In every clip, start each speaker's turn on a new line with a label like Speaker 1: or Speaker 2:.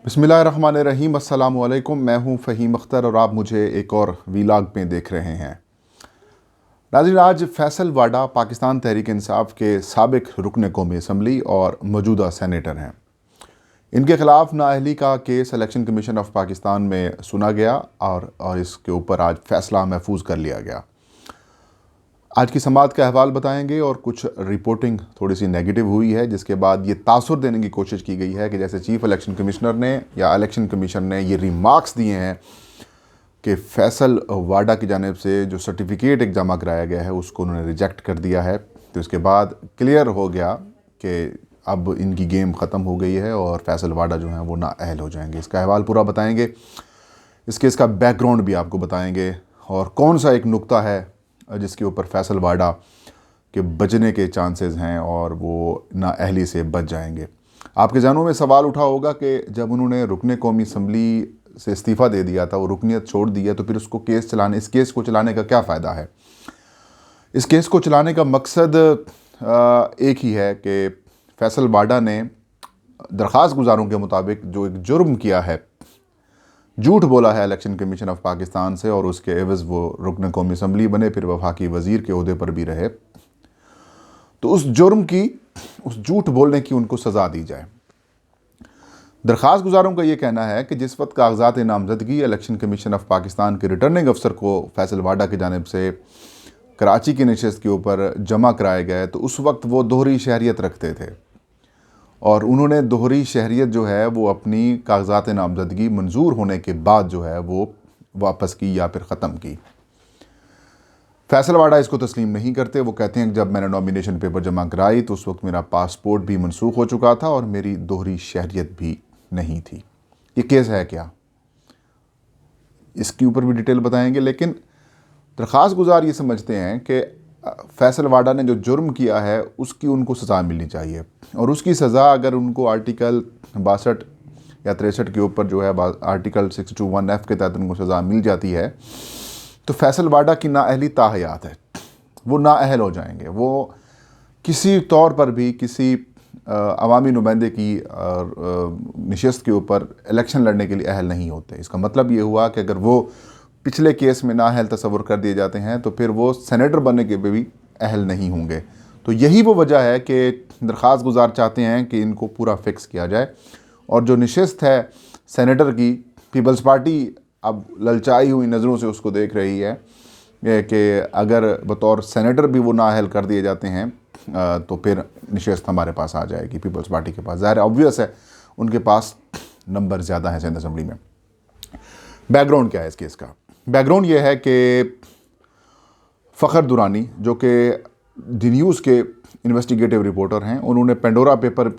Speaker 1: बिस्मिल्लाहिर्रहमानिर्रहीम। अस्सलामु अलैकुम। मैं हूं फ़हीम अख्तर और आप मुझे एक और वीलॉग में देख रहे हैं। नाज़रीन, आज फैसल वाडा पाकिस्तान तहरीक इंसाफ के साबिक रुकन कौमी असम्बली और मौजूदा सेनेटर हैं। इनके ख़िलाफ़ नाअहली का case election commission of Pakistan में सुना गया और इसके ऊपर आज फ़ैसला महफूज कर लिया गया। आज की समाअत का अहवाल बताएंगे और कुछ रिपोर्टिंग थोड़ी सी नेगेटिव हुई है, जिसके बाद ये तासुर देने की कोशिश की गई है कि जैसे चीफ इलेक्शन कमिश्नर ने या इलेक्शन कमीशन ने ये रिमार्क्स दिए हैं कि फैसल वाडा की जानिब से जो सर्टिफिकेट एक जमा कराया गया है उसको उन्होंने रिजेक्ट कर दिया है। तो इसके बाद क्लियर हो गया कि अब इनकी गेम ख़त्म हो गई है और फैसल वाडा जो हैं वो नाअहल हो जाएंगे। इसका अहवाल पूरा बताएंगे, इसके इसका बैकग्राउंड भी आपको बताएंगे और कौन सा एक नुक्ता है जिसके ऊपर फैसल वाडा के बचने के चांसेस हैं और वो नाअहली से बच जाएंगे। आपके जहनों में सवाल उठा होगा कि जब उन्होंने रुकने कौमी असम्बली से इस्तीफ़ा दे दिया था, वो रुकनियत छोड़ दी है, तो फिर उसको इस केस को चलाने का क्या फ़ायदा है। इस केस को चलाने का मकसद एक ही है कि फैसल वाडा ने दरख्वास्त गुजारों के मुताबिक जो एक जुर्म किया है, झूठ बोला है इलेक्शन कमीशन ऑफ पाकिस्तान से और उसके एवज़ वो रुकन कौमी असम्बली बने, फिर वफाकी वज़ीर के ओहदे पर भी रहे, तो उस जुर्म की, उस झूठ बोलने की उनको सज़ा दी जाए। दरख्वास्त गुजारों का ये कहना है कि जिस वक्त कागजात नामजदगी इलेक्शन कमीशन ऑफ पाकिस्तान के रिटर्निंग अफसर को फैसल वाडा की जानिब से कराची की नशस्त के ऊपर जमा कराए गए, तो उस वक्त वो दोहरी शहरियत रखते थे और उन्होंने दोहरी शहरियत जो है वो अपनी कागजात नामजदगी मंजूर होने के बाद जो है वो वापस की या फिर ख़त्म की। फैसल वाडा इसको तस्लीम नहीं करते। वो कहते हैं कि जब मैंने नॉमिनेशन पेपर जमा कराई तो उस वक्त मेरा पासपोर्ट भी मनसूख हो चुका था और मेरी दोहरी शहरियत भी नहीं थी। ये केस है क्या, इसके ऊपर भी डिटेल बताएंगे, लेकिन दरख्वास्त गुजार ये समझते हैं कि फैसल वाडा ने जो जुर्म किया है उसकी उनको सज़ा मिलनी चाहिए और उसकी सज़ा अगर उनको आर्टिकल 62 या 63 के ऊपर जो है आर्टिकल 621F के तहत उनको सज़ा मिल जाती है तो फैसल वाडा की नाअहली ताहयात है, वो नाअहल हो जाएंगे। वो किसी तौर पर भी किसी अवामी नुमाइंदे की नशस्त के ऊपर इलेक्शन लड़ने के लिए अहल नहीं होते। इसका मतलब ये हुआ कि अगर वो पिछले केस में नाअहल तस्वुर कर दिए जाते हैं तो फिर वो सेनेटर बनने के भी अहल नहीं होंगे। तो यही वो वजह है कि दरख्वास्त गुजार चाहते हैं कि इनको पूरा फिक्स किया जाए और जो नशस्त है सेनेटर की, पीपल्स पार्टी अब ललचाई हुई नज़रों से उसको देख रही है कि अगर बतौर सेनेटर भी वो नाअहल कर दिए जाते हैं तो फिर नशस्त हमारे पास आ जाएगी, पीपल्स पार्टी के पास। ज़ाहिर ऑब्वियस है उनके पास नंबर ज़्यादा हैं सिंध असम्बली में। बैकग्राउंड क्या है इस केस का? बैकग्राउंड ये है कि फ़खर दुरानी जो कि दी न्यूज़ के इन्वेस्टिगेटिव रिपोर्टर हैं, उन्होंने पेंडोरा पेपर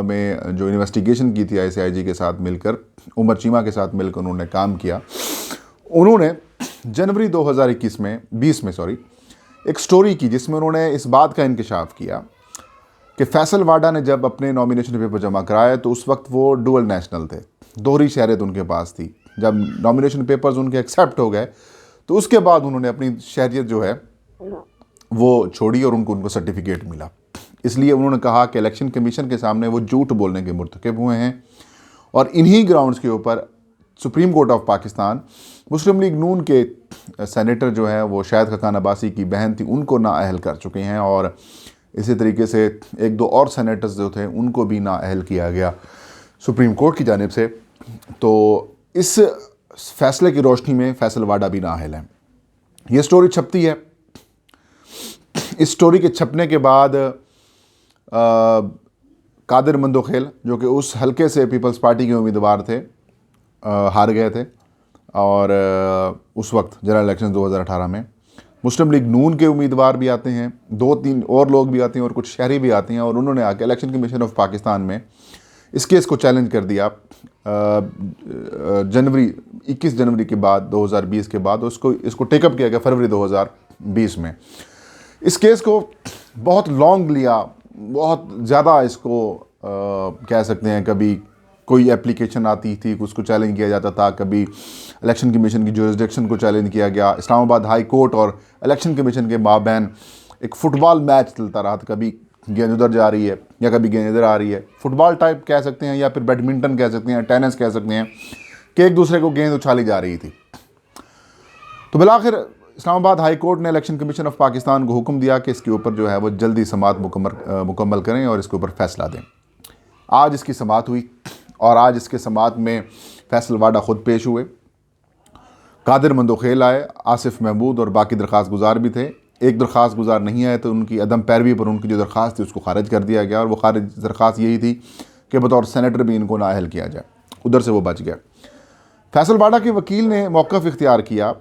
Speaker 1: में जो इन्वेस्टिगेशन की थी ICIG के साथ मिलकर, उमर चीमा के साथ मिलकर उन्होंने काम किया। उन्होंने जनवरी 2021 में 20 में एक स्टोरी की जिसमें उन्होंने इस बात का इंकशाफ किया कि फैसल वाडा ने जब अपने नॉमिनेशन पेपर जमा कराए तो उस वक्त वो डुअल नेशनल थे, दोहरी शहरियत उनके पास थी। जब नॉमिनेशन पेपर्स उनके एक्सेप्ट हो गए तो उसके बाद उन्होंने अपनी शहरियत जो है वो छोड़ी और उनको सर्टिफिकेट मिला। इसलिए उन्होंने कहा कि इलेक्शन कमीशन के सामने वो झूठ बोलने के मुर्तकिब हुए हैं और इन्हीं ग्राउंड्स के ऊपर Supreme Court of Pakistan Muslim League Noon के सेनेटर जो है वो शाहिद खाकान अब्बासी की बहन थी, उनको नाअहल कर चुके हैं और इसी तरीके से एक दो और सेनेटर्स जो थे उनको भी नाअहल किया गया सुप्रीम कोर्ट की जानिब से। तो इस फैसले की रोशनी में फैसल वाडा भी नाअहल है। ये स्टोरी छपती है। इस स्टोरी के छपने के बाद कादिर मंदोखेल जो कि उस हलके से पीपल्स पार्टी के उम्मीदवार थे, हार गए थे और उस वक्त जनरल इलेक्शन 2018 में मुस्लिम लीग नून के उम्मीदवार भी आते हैं, 2-3 और लोग भी आते हैं और कुछ शहरी भी आते हैं और उन्होंने आके इलेक्शन कमीशन ऑफ पाकिस्तान में इस केस को चैलेंज कर दिया। 21 जनवरी के बाद 2020 के बाद इसको टेकअप किया गया फरवरी 2020 में। इस केस को बहुत लॉन्ग लिया, बहुत ज़्यादा इसको कह सकते हैं, कभी कोई एप्लीकेशन आती थी उसको चैलेंज किया जाता था, कभी इलेक्शन कमीशन की जुरिसडिक्शन को चैलेंज किया गया। इस्लामाबाद हाई कोर्ट और इलेक्शन कमीशन के माबैन एक फ़ुटबॉल मैच चलता रहा था, कभी गेंद उधर जा रही है या कभी गेंद इधर आ रही है। फुटबॉल टाइप कह सकते हैं या फिर बैडमिंटन कह सकते हैं, टेनिस कह सकते हैं कि एक दूसरे को गेंद उछाली जा रही थी। तो बिलाखिर इस्लामाबाद हाई कोर्ट ने इलेक्शन कमीशन ऑफ पाकिस्तान को हुक्म दिया कि इसके ऊपर जो है वो जल्दी समाअत मुकम्मल करें और इसके ऊपर फैसला दें। आज इसकी समाअत हुई और आज इसके समाअत में फैसल वाडा ख़ुद पेश हुए, कादिर मंदोखेल आए, आसिफ महमूद और बाकी दरख्वास्त गुजार भी थे। एक दरख्वास्त गुजार नहीं आए तो उनकी अदम पैरवी पर उनकी जो दरख्वास्त थी उसको खारिज कर दिया गया और वो खारिज दरख्वास्त यही थी कि बतौर सेनेटर भी इनको नाअहल किया जाए। उधर से वो बच गया। फैसल वाडा के वकील ने मौक़िफ़ इख्तियार किया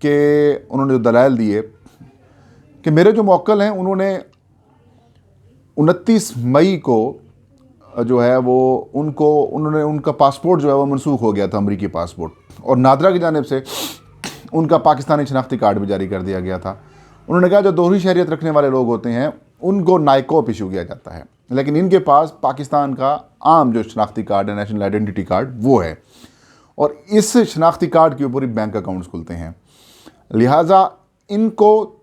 Speaker 1: कि उन्होंने जो दलाइल दिए कि मेरे जो मौक्किल हैं उन्होंने 29 मई को जो है वो उनका पासपोर्ट जो है वो मनसूख हो गया था, अमरीकी पासपोर्ट, और नादरा की जानिब से उनका पाकिस्तानी शनाख्ती कार्ड भी जारी कर दिया गया था। उन्होंने कहा जो दोहरी शहरियत रखने वाले लोग होते हैं उनको नाइकोप इशू किया जाता है, लेकिन इनके पास पाकिस्तान का आम जो शनाख्ती कार्ड है, नेशनल आइडेंटिटी कार्ड, वो है और इस शनाख्ती कार्ड के ऊपर ही बैंक अकाउंट्स खुलते हैं। लिहाजा इनको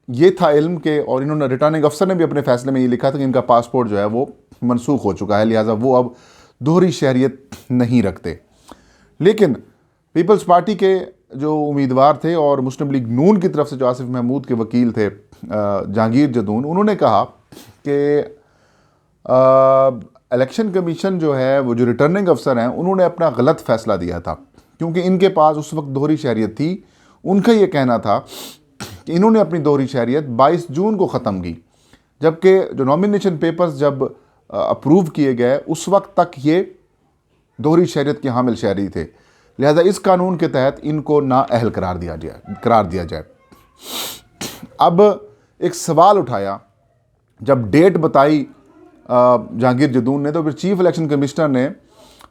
Speaker 1: ये था इल्म के, और इन्होंने रिटर्निंग अफसर ने भी अपने फैसले में ये लिखा था कि इनका पासपोर्ट जो है वो मनसूख हो चुका है, लिहाजा वो अब दोहरी शहरियत नहीं रखते। लेकिन पीपल्स पार्टी के जो उम्मीदवार थे और मुस्लिम लीग नून की तरफ से जो आसिफ महमूद के वकील थे जहांगीर जदून, उन्होंने कहा कि इलेक्शन कमीशन जो है वो जो रिटर्निंग अफसर हैं उन्होंने अपना गलत फ़ैसला दिया था, क्योंकि इनके पास उस वक्त दोहरी शहरियत थी। उनका ये कहना था कि इन्होंने अपनी दोहरी शहरियत 22 जून को ख़त्म की, जबकि जो नॉमिनेशन पेपर्स जब अप्रूव किए गए उस वक्त तक ये दोहरी शहरियत के हामिल शहरी थे। लिहाजा इस कानून के तहत इनको नाअहल करार दिया जाए। अब एक सवाल उठाया, जब डेट बताई जहांगीर जदून ने, तो फिर चीफ इलेक्शन कमिश्नर ने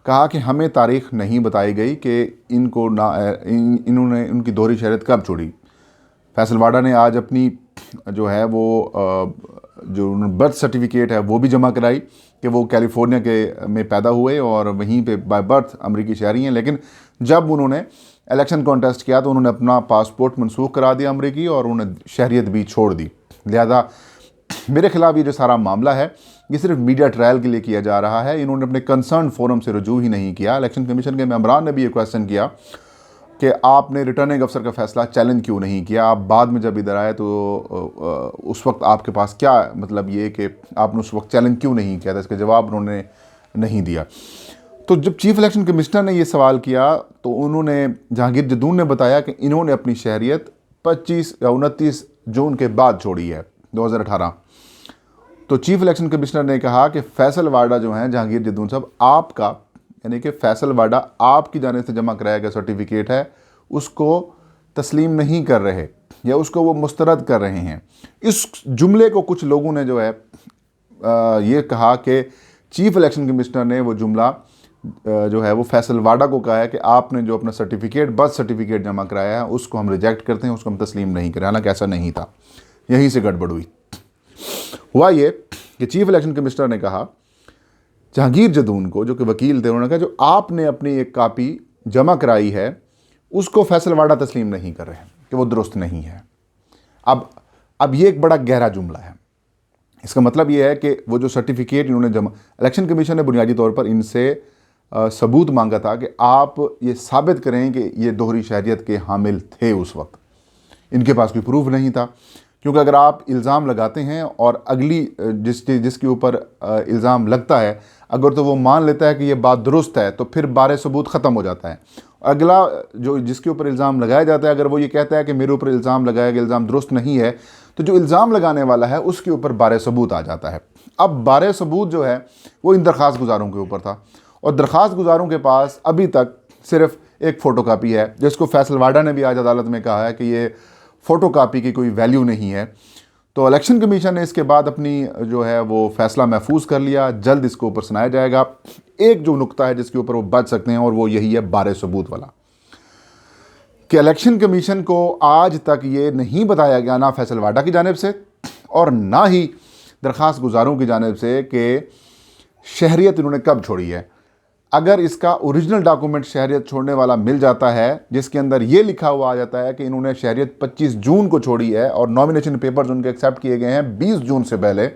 Speaker 1: कहा कि हमें तारीख़ नहीं बताई गई कि इन्होंने उनकी दोहरी शहरियत कब छोड़ी। फैसल वाडा ने आज अपनी जो है वो जो बर्थ सर्टिफिकेट है वो भी जमा कराई कि वो कैलिफोर्निया के में पैदा हुए और वहीं पे बाय बर्थ अमरीकी शहरी हैं, लेकिन जब उन्होंने इलेक्शन कॉन्टेस्ट किया तो उन्होंने अपना पासपोर्ट मनसूख करा दिया अमरीकी और उन्होंने शहरियत भी छोड़ दी। लिहाजा मेरे ख़िलाफ़ ये जो सारा मामला है ये सिर्फ मीडिया ट्रायल के लिए किया जा रहा है। इन्होंने अपने कंसर्न फोरम से रुजू ही नहीं किया। इलेक्शन कमीशन के मेंबरान ने भी ये क्वेश्चन किया कि आपने रिटर्निंग अफसर का फ़ैसला चैलेंज क्यों नहीं किया, आप बाद में जब इधर आए तो उस वक्त आपके पास क्या मतलब ये कि आपने उस वक्त चैलेंज क्यों नहीं किया था। इसका जवाब उन्होंने नहीं दिया। तो जब चीफ इलेक्शन कमिश्नर ने ये सवाल किया तो उन्होंने जहांगीर जदून ने बताया कि इन्होंने अपनी शहरियत 25 या 29 जून के बाद छोड़ी है 2018। तो चीफ इलेक्शन कमिश्नर ने कहा कि फैसल वाडा जो हैं जहांगीर जदून साहब, आपका यानी कि फैसल वाडा आपकी जाने से जमा कराया गया सर्टिफिकेट है उसको तस्लीम नहीं कर रहे या उसको वो मुस्तरद कर रहे हैं। इस जुमले को कुछ लोगों ने जो है ये कहा कि चीफ इलेक्शन कमिश्नर ने वो जुमला जो है वो फैसल वाडा को कहा है कि आपने जो अपना सर्टिफिकेट बर्थ सर्टिफिकेट जमा कराया है उसको हम रिजेक्ट करते हैं, उसको हम तस्लीम नहीं करें। हालांकि ऐसा नहीं था, यहीं से गड़बड़ हुआ ये कि चीफ इलेक्शन कमिश्नर ने कहा जहांगीर जदून को, जो कि वकील थे, उन्होंने कहा जो आपने अपनी एक कापी जमा कराई है उसको फैसल वाडा तस्लीम नहीं कर रहे हैं कि वो दुरुस्त नहीं है। अब ये एक बड़ा गहरा जुमला है। इसका मतलब ये है कि वो जो सर्टिफिकेट इन्होंने जमा, इलेक्शन कमीशन ने बुनियादी तौर पर इनसे सबूत मांगा था कि आप ये साबित करें कि ये दोहरी शहरियत के हामिल थे। उस वक्त इनके पास कोई प्रूफ नहीं था, क्योंकि अगर आप इल्ज़ाम लगाते हैं और अगली जिसके ऊपर इल्ज़ाम लगता है अगर तो वो मान लेता है कि ये बात दुरुस्त है तो फिर बारे सबूत ख़त्म हो जाता है। अगला जो जिसके ऊपर इल्ज़ाम लगाया जाता है अगर वो ये कहता है कि मेरे ऊपर इल्ज़ाम लगाया गया इल्ज़ाम दुरुस्त नहीं है, तो जो इल्ज़ाम लगाने वाला है उसके ऊपर बारे सबूत आ जाता है। अब बारे सबूत जो है वो इन दरख्वास्त गुजारों के ऊपर था और दरख्वास्त गुजारों के पास अभी तक सिर्फ एक फ़ोटोकॉपी है, जिसको फैसल वाडा ने भी आज अदालत में कहा है कि ये फ़ोटोकॉपी की कोई वैल्यू नहीं है। तो इलेक्शन कमीशन ने इसके बाद अपनी जो है वो फ़ैसला महफूज कर लिया, जल्द इसके ऊपर सुनाया जाएगा। एक जो नुक्ता है जिसके ऊपर वो बच सकते हैं और वो यही है बारे सबूत वाला, कि इलेक्शन कमीशन को आज तक ये नहीं बताया गया, ना फैसल वाडा की जानिब से और ना ही दरख्वास्त गुजारों की जानिब से, कि शहरियत इन्होंने कब छोड़ी है। अगर इसका ओरिजिनल डॉक्यूमेंट शहरियत छोड़ने वाला मिल जाता है जिसके अंदर ये लिखा हुआ आ जाता है कि इन्होंने शहरियत 25 जून को छोड़ी है और नॉमिनेशन पेपर्स उनके एक्सेप्ट किए गए हैं 20 जून से पहले,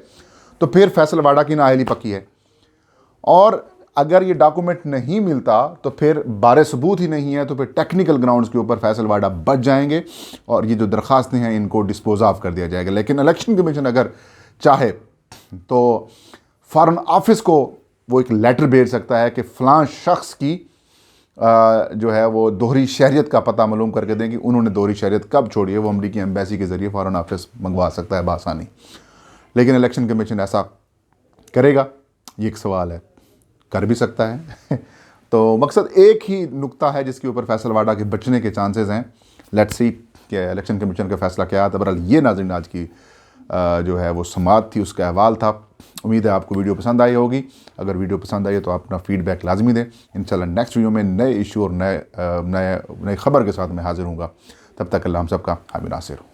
Speaker 1: तो फिर फैसल वाडा की नाअहली पक्की है। और अगर ये डॉक्यूमेंट नहीं मिलता तो फिर बारे सबूत ही नहीं है, तो फिर टेक्निकल ग्राउंड्स के ऊपर फैसल वाडा बच जाएंगे और ये जो दरख्वास्तें हैं इनको डिस्पोज ऑफ कर दिया जाएगा। लेकिन इलेक्शन कमीशन अगर चाहे तो फॉरेन ऑफिस को वो एक लेटर भेज सकता है कि फ़लाँ शख्स की जो है वो दोहरी शहरियत का पता मालूम करके दें कि उन्होंने दोहरी शहरियत कब छोड़ी है। वो अमरीकी एम्बेसी के ज़रिए फ़ॉरेन ऑफिस मंगवा सकता है बआसानी। लेकिन इलेक्शन कमीशन ऐसा करेगा, ये एक सवाल है। कर भी सकता है तो मकसद एक ही नुक्ता है जिसके ऊपर फैसल वाडा के बचने के चांसेस हैं। लेट्स सी कि इलेक्शन कमीशन का फैसला क्या आता है। बहरहाल ये नाज़रीन आज की जो है वो समाअत थी, उसका अहवाल था। उम्मीद है आपको वीडियो पसंद आई होगी। अगर वीडियो पसंद आई है तो आप अपना फीडबैक लाजमी दें। इंशाल्लाह नेक्स्ट वीडियो में नए इशू और नए खबर के साथ मैं हाजिर हूँगा। तब तक अल्लाह हम सबका हामी नासिर हो।